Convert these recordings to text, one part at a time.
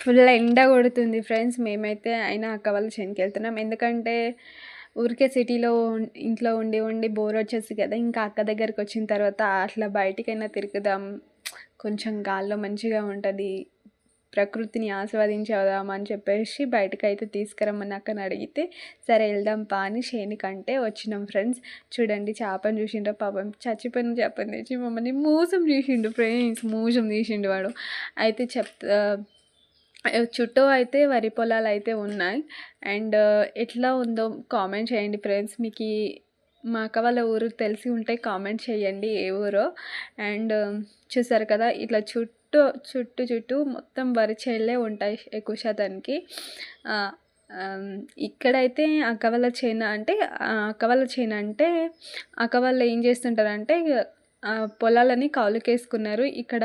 Full ఎండ కొడుతుంది friends. మేమైతే అయినా అక్క వాళ్ళ చేనుకి వెళ్తున్నాం. ఎందుకంటే ఊరికే సిటీలో ఇంట్లో ఉండి ఉండి బోర్ వచ్చేసి కదా, ఇంకా అక్క దగ్గరికి వచ్చిన తర్వాత అట్లా బయటికైనా తిరుగుదాం, కొంచెం గాల్లో మంచిగా ఉంటుంది, ప్రకృతిని ఆస్వాదించేద్దాం అని చెప్పేసి బయటకైతే తీసుకురమ్మని అక్కని అడిగితే సరే వెళ్దాం పా అని చేనుకంటే వచ్చినాం ఫ్రెండ్స్. చూడండి చేపను చూసిండ్రో, పాపం చచ్చిపోయిన చేపని తెచ్చి మమ్మల్ని మోసం చేసిండు ఫ్రెండ్స్, మోసం చేసిండు వాడు. అయితే చుట్టూ అయితే వరి పొలాలు అయితే ఉన్నాయి. అండ్ ఎట్లా ఉందో కామెంట్ చేయండి ఫ్రెండ్స్. మీకు మా అక్క వాళ్ళ ఊరు తెలిసి ఉంటే కామెంట్ చేయండి ఏ ఊరో. అండ్ చూసారు కదా ఇట్లా చుట్టూ మొత్తం వరి చేలే ఉంటాయి ఎక్కువ శాతానికి. ఇక్కడైతే అక్క వాళ్ళ చేను అంటే అక్క వాళ్ళు ఏం చేస్తుంటారంటే పొలాలని కౌలుకేసుకున్నారు. ఇక్కడ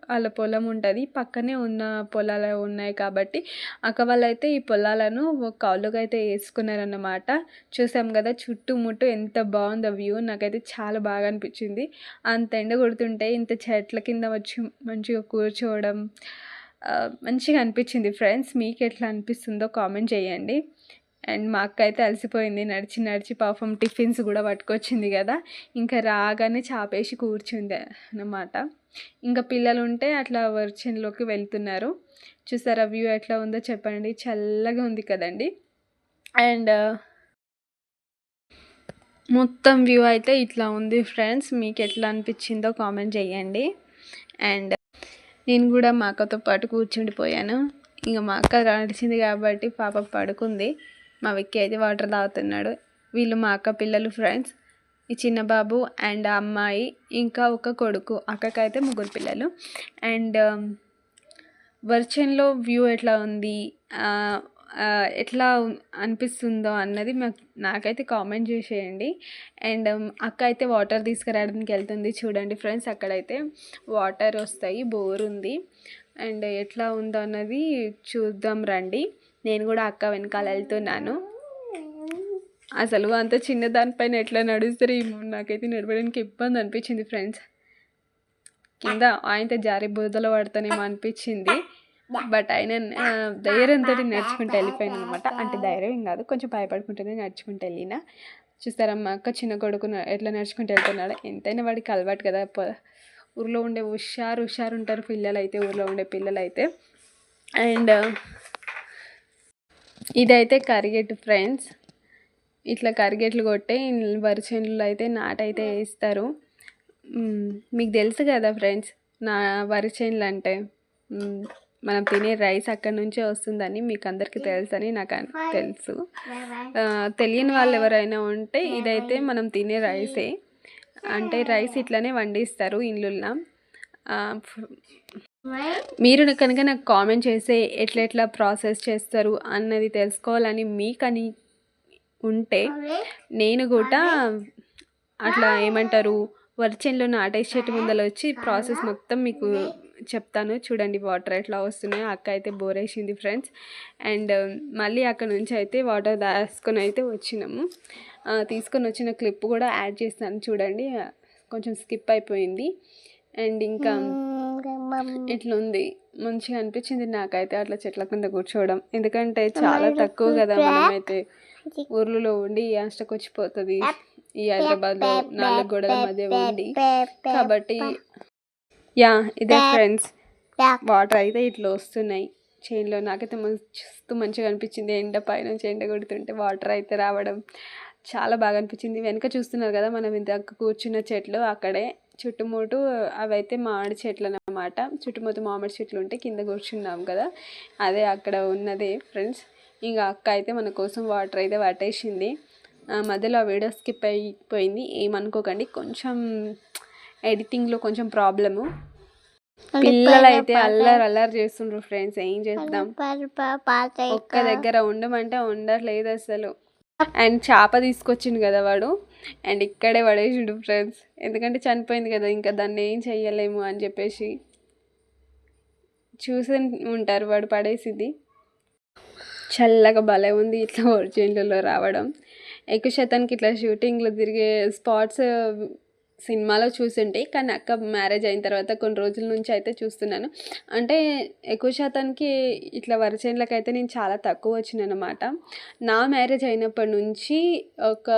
వాళ్ళ పొలం ఉంటుంది, పక్కనే ఉన్న పొలాలు ఉన్నాయి కాబట్టి అక్క వాళ్ళైతే ఈ పొలాలను కౌలుగా అయితే వేసుకున్నారన్నమాట. చూసాం కదా చుట్టుముట్టు ఎంత బాగుందో వ్యూ. నాకైతే చాలా బాగా అనిపించింది. అంత ఎండ కొడుతుంటే ఇంత చెట్ల కింద వచ్చి మంచిగా కూర్చోవడం మంచిగా అనిపించింది ఫ్రెండ్స్. మీకు ఎట్లా అనిపిస్తుందో కామెంట్ చేయండి. అండ్ మా అక్క అయితే అలసిపోయింది, నడిచి పాపం టిఫిన్స్ కూడా పట్టుకొచ్చింది కదా, ఇంకా రాగానే చాపేసి కూర్చుంది అన్నమాట. ఇంకా పిల్లలు ఉంటే అట్లా వర్షంలోకి వెళ్తున్నారు. చూసారా వ్యూ ఎట్లా ఉందో చెప్పండి, చల్లగా ఉంది కదండి. అండ్ మొత్తం వ్యూ అయితే ఇట్లా ఉంది ఫ్రెండ్స్. మీకు ఎట్లా అనిపించిందో కామెంట్ చేయండి. అండ్ నేను కూడా మా అక్కతో పాటు కూర్చుండిపోయాను. ఇంకా మా అక్క నడిచింది కాబట్టి పాప పడుకుంది. మా విక్కీ అయితే వాటర్ తాగుతున్నాడు. వీళ్ళు మా అక్క పిల్లలు ఫ్రెండ్స్. ఈ చిన్న బాబు అండ్ అమ్మాయి ఇంకా ఒక కొడుకు. అక్కకైతే 3 పిల్లలు. అండ్ వర్షంలో వ్యూ ఎట్లా ఉంది, ఎట్లా అనిపిస్తుందో అన్నది నాకైతే కామెంట్ చేసేయండి. అండ్ అక్క అయితే వాటర్ తీసుకురావడానికి వెళ్తుంది. చూడండి ఫ్రెండ్స్, అక్కడైతే వాటర్ వస్తాయి, బోర్ ఉంది. అండ్ ఎట్లా ఉందో అన్నది చూద్దాం రండి. నేను కూడా అక్క వెనకాల వెళ్తున్నాను. అసలు అంత చిన్న దానిపైన ఎట్లా నడుస్తారు, నాకైతే నడవడానికి ఇబ్బంది అనిపించింది ఫ్రెండ్స్. కింద ఆయనతో జారి బురదలో పడతానేమో అనిపించింది. బట్ ఆయన ధైర్యంతో నడుచుకుంటూ వెళ్ళిపోయాను అనమాట. అంటే ధైర్యం ఏం కాదు, కొంచెం భయపడుకుంటూనే నడుచుకుంటూ వెళ్ళిన. చూస్తారమ్మా అక్క చిన్న కొడుకు ఎట్లా నడుచుకుంటూ వెళ్తున్నాడు. ఎంతైనా వాడికి అలవాటు కదా, ఊర్లో ఉండే హుషారు ఉంటారు పిల్లలు అయితే, ఊర్లో ఉండే పిల్లలు అయితే. అండ్ ఇదైతే కరిగెట్టు ఫ్రెండ్స్. ఇట్లా కరిగెట్లు కొట్టే వరి చేనులు అయితే నాటైతే వేస్తారు. మీకు తెలుసు కదా ఫ్రెండ్స్, వరి చేనులు అంటే మనం తినే రైస్ అక్కడి నుంచే వస్తుందని మీకు అందరికీ తెలుసని నాకు తెలుసు. తెలియని వాళ్ళు ఎవరైనా ఉంటే ఇదైతే మనం తినే రైసే. అంటే రైస్ ఇట్లనే వండిస్తారు ఇళ్ళల్లో. మీరు కనుక నాకు కామెంట్ చేస్తే ఎట్లా ప్రాసెస్ చేస్తారు అన్నది తెలుసుకోవాలని మీకని ఉంటే నేను కూడా అట్లా ఏమంటారు వర్షంలో నాటేసి చెట్టు ముందర వచ్చి ప్రాసెస్ మొత్తం మీకు చెప్తాను. చూడండి వాటర్ ఎట్లా వస్తున్నాయో. అక్క అయితే బోరేసింది ఫ్రెండ్స్. అండ్ మళ్ళీ అక్కడ నుంచి అయితే వాటర్ దాచుకొని అయితే వచ్చినాము. తీసుకొని వచ్చిన క్లిప్ కూడా యాడ్ చేస్తాను చూడండి, కొంచెం స్కిప్ అయిపోయింది. అండ్ ఇంకా ఇట్లా ఉంది, మంచిగా అనిపించింది నాకైతే అట్లా చెట్ల కింద కూర్చోవడం. ఎందుకంటే చాలా తక్కువ కదా మనమైతే ఊర్లలో ఉండి యాస్టకు వచ్చిపోతుంది ఈ హైదరాబాద్లో 4 గోడల మధ్య ఉండి. కాబట్టి ఇదే ఫ్రెండ్స్, వాటర్ అయితే ఇట్లా వస్తున్నాయి చేనులో. నాకైతే మస్తు మంచిగా అనిపించింది. ఎండ పైనుంచి ఎండ కొడుతుంటే వాటర్ అయితే రావడం చాలా బాగా అనిపించింది. వెనక చూస్తున్నారు కదా మనం ఇంతకు కూర్చున్న చెట్లు, అక్కడే చుట్టుముట్టు అవైతే మామిడి చెట్లు అన్నమాట. చుట్టుముట్టు మామిడి చెట్లు ఉంటే కింద కూర్చున్నాం కదా, అదే అక్కడ ఉన్నదే ఫ్రెండ్స్. ఇంకా అక్క అయితే మన కోసం వాటర్ అయితే పట్టేసింది. మధ్యలో ఆ వీడియో స్కిప్ అయిపోయింది, ఏమనుకోకండి. కొంచెం ఎడిటింగ్లో కొంచెం ప్రాబ్లము. పిల్లలు అయితే అల్లరి చేస్తుండ్రు ఫ్రెండ్స్. ఏం చేద్దాం, ఒక్క దగ్గర ఉండమంటే ఉండట్లేదు అసలు. అండ్ చేప తీసుకొచ్చిండు కదా వాడు, అండ్ ఇక్కడే పడేసిండు ఫ్రెండ్స్. ఎందుకంటే చనిపోయింది కదా, ఇంకా దాన్ని ఏం చెయ్యలేము అని చెప్పేసి చూసి ఉంటారు వాడు పడేసింది. చల్లగా భలే ఉంది ఇట్లా ఒరిజినల్లో రావడం. ఎక్కువ శాతానికి ఇట్లా షూటింగ్లో తిరిగే స్పాట్స్ సినిమాలో చూసుంటే, కానీ అక్క మ్యారేజ్ అయిన తర్వాత కొన్ని రోజుల నుంచి అయితే చూస్తున్నాను. అంటే ఎక్కువ శాతానికి ఇట్లా వరి చేనులకైతే నేను చాలా తక్కువ వచ్చినానన్నమాట. నా మ్యారేజ్ అయినప్పటి నుంచి ఒక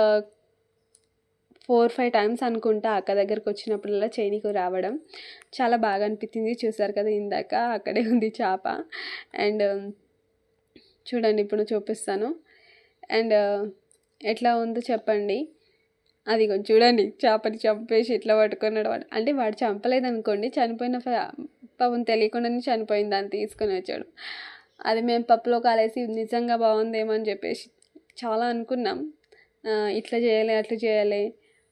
4-5 టైమ్స్ అనుకుంటా అక్క దగ్గరికి వచ్చినప్పుడల్లా చేనికి రావడం చాలా బాగా అనిపించింది. చూసారు కదా ఇందాక అక్కడే ఉంది చేప. అండ్ చూడండి ఇప్పుడు చూపిస్తాను. అండ్ ఎట్లా ఉందో చెప్పండి. అదిగో చూడండి చేపని చంపేసి ఇట్లా పట్టుకున్నాడు వాడు. అంటే వాడు చంపలేదనుకోండి, చనిపోయిన పాపం తెలియకుండానే చనిపోయింది, దాన్ని తీసుకొని వచ్చాడు. అది మేము పప్పులో కాలేసి నిజంగా బాగుందేమో అని చెప్పేసి చాలా అనుకున్నాం. ఇట్లా చేయాలి, అట్లా చేయాలి,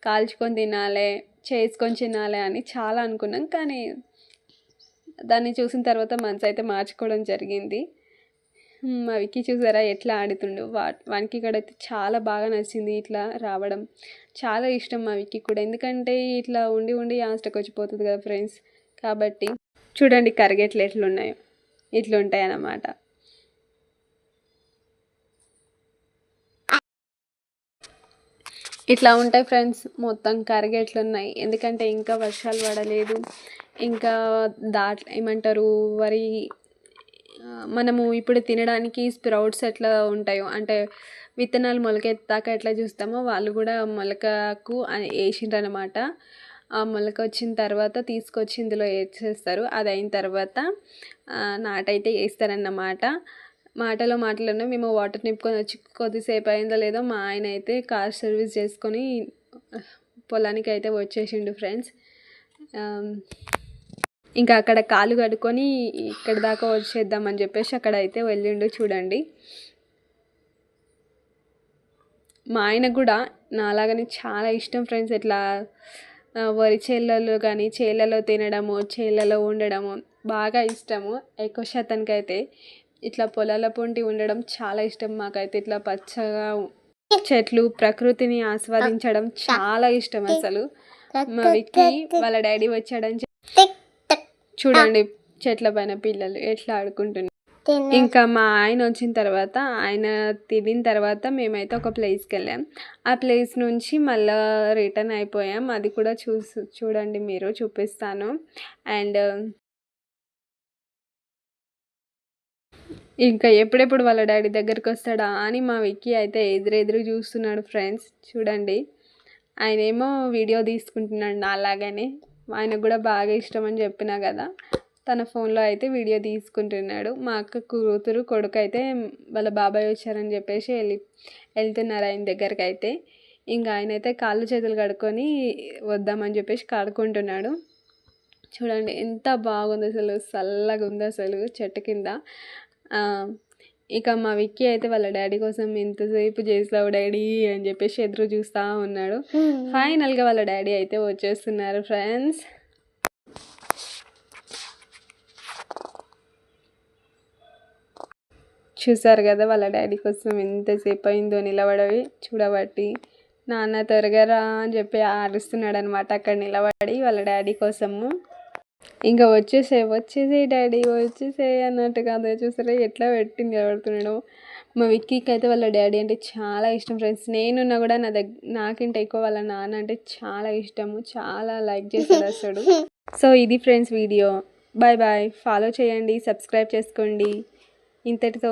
కాల్చుకొని తినాలి, చేసుకొని తినాలి అని చాలా అనుకున్నాం. కానీ దాన్ని చూసిన తర్వాత మనసు అయితే మార్చుకోవడం జరిగింది. మా విక్కీ చూసారా ఎట్లా ఆడుతుండు. వానికి ఇక్కడైతే చాలా బాగా నచ్చింది ఇట్లా రావడం. చాలా ఇష్టం మా విక్కీ కూడా. ఎందుకంటే ఇట్లా ఉండి ఉండి ఆస్టకు వచ్చిపోతుంది కదా ఫ్రెండ్స్. కాబట్టి చూడండి కరిగేట్లు ఎట్లున్నాయో, ఇట్లుంటాయి అన్నమాట. ఇట్లా ఉంటాయి ఫ్రెండ్స్, మొత్తం కరిగేట్లున్నాయి. ఎందుకంటే ఇంకా వర్షాలు పడలేదు. ఇంకా ఏమంటారు వరి మనము ఇప్పుడు తినడానికి స్ప్రౌట్స్ ఎట్లా ఉంటాయో, అంటే విత్తనాలు మొలకెత్తాక ఎట్లా చూస్తామో వాళ్ళు కూడా మొలకకు వేసిండ్రనమాట. ఆ మొలక వచ్చిన తర్వాత తీసుకొచ్చి ఇందులో వేసేస్తారు. అది అయిన తర్వాత నాటైతే వేస్తారన్నమాట. మాటలోనే మేము వాటర్ నింపుకొని వచ్చి కొద్దిసేపు అయిందో లేదో మా ఆయన అయితే కార్ సర్వీస్ చేసుకొని పొలానికి అయితే వచ్చేసిండు ఫ్రెండ్స్. ఇంకా అక్కడ కాలు కడుక్కొని ఇక్కడ దాకా వచ్చేద్దామని చెప్పేసి అక్కడ అయితే వెళ్ళిండు. చూడండి మా ఆయన కూడా నాలాగనే చాలా ఇష్టం ఫ్రెండ్స్. ఇట్లా వరి చేలలో కానీ చేలలో తినడము, చేలలో ఉండడము బాగా ఇష్టము. ఎక్కువ శాతానికి అయితే ఇట్లా పొలాల పొంటి ఉండడం చాలా ఇష్టం మాకైతే. ఇట్లా పచ్చగా చెట్లు, ప్రకృతిని ఆస్వాదించడం చాలా ఇష్టం అసలు. మా విక్కీ వాళ్ళ డాడీ వచ్చాడని చూడండి చెట్ల పైన పిల్లలు ఎట్లా ఆడుకుంటున్నారు. ఇంకా మా ఆయన వచ్చిన తర్వాత, ఆయన తినిన తర్వాత మేమైతే ఒక ప్లేస్కి వెళ్ళాం. ఆ ప్లేస్ నుంచి మళ్ళీ రిటర్న్ అయిపోయాం. అది కూడా చూడండి మీరు, చూపిస్తాను. అండ్ ఇంకా ఎప్పుడెప్పుడు వాళ్ళ డాడీ దగ్గరికి వస్తాడా అని మా విక్కీ అయితే ఎదురెదురు చూస్తున్నాడు ఫ్రెండ్స్. చూడండి ఆయనేమో వీడియో తీసుకుంటున్నాడు నాలాగానే. ఆయనకు కూడా బాగా ఇష్టం అని చెప్పినా కదా, తన ఫోన్లో అయితే వీడియో తీసుకుంటున్నాడు. మా అక్క కూతురు కొడుకు అయితే వాళ్ళ బాబాయ్ వచ్చారని చెప్పేసి వెళ్తున్నారు ఆయన దగ్గరికి అయితే. ఇంకా ఆయన అయితే కాళ్ళు చేతులు కడుక్కొని వద్దామని చెప్పేసి కడుక్కుంటున్నాడు. చూడండి ఎంత బాగుంది అసలు, చల్లగా ఉంది అసలు చెట్టు కింద. ఇక మా విక్కీ అయితే వాళ్ళ డాడీ కోసం ఎంతసేపు చేసావు డాడీ అని చెప్పేసి ఎదురు చూస్తూ ఉన్నాడు. ఫైనల్గా వాళ్ళ డాడీ అయితే వచ్చేస్తున్నారు ఫ్రెండ్స్. చూసారు కదా వాళ్ళ డాడీ కోసం ఎంతసేపు అయిందో నిలబడి చూడబట్టి. నాన్న త్వరగా రా అని చెప్పి అరుస్తున్నాడు అనమాట అక్కడ నిలబడి వాళ్ళ డాడీ కోసము. ఇంకా వచ్చేసే డాడీ వచ్చేసే అన్నట్టు కాదు. చూసారా ఎట్లా పెట్టి నిలబడుతున్నాడు. మా విక్కీకి అయితే వాళ్ళ డాడీ అంటే చాలా ఇష్టం ఫ్రెండ్స్. నేనున్నా కూడా నాకంటే ఎక్కువ వాళ్ళ నాన్న అంటే చాలా ఇష్టము, చాలా లైక్ చేస్తాడు అసలు. సో ఇది friends video. Bye bye. Follow చేయండి, సబ్స్క్రైబ్ చేసుకోండి. ఇంతటితో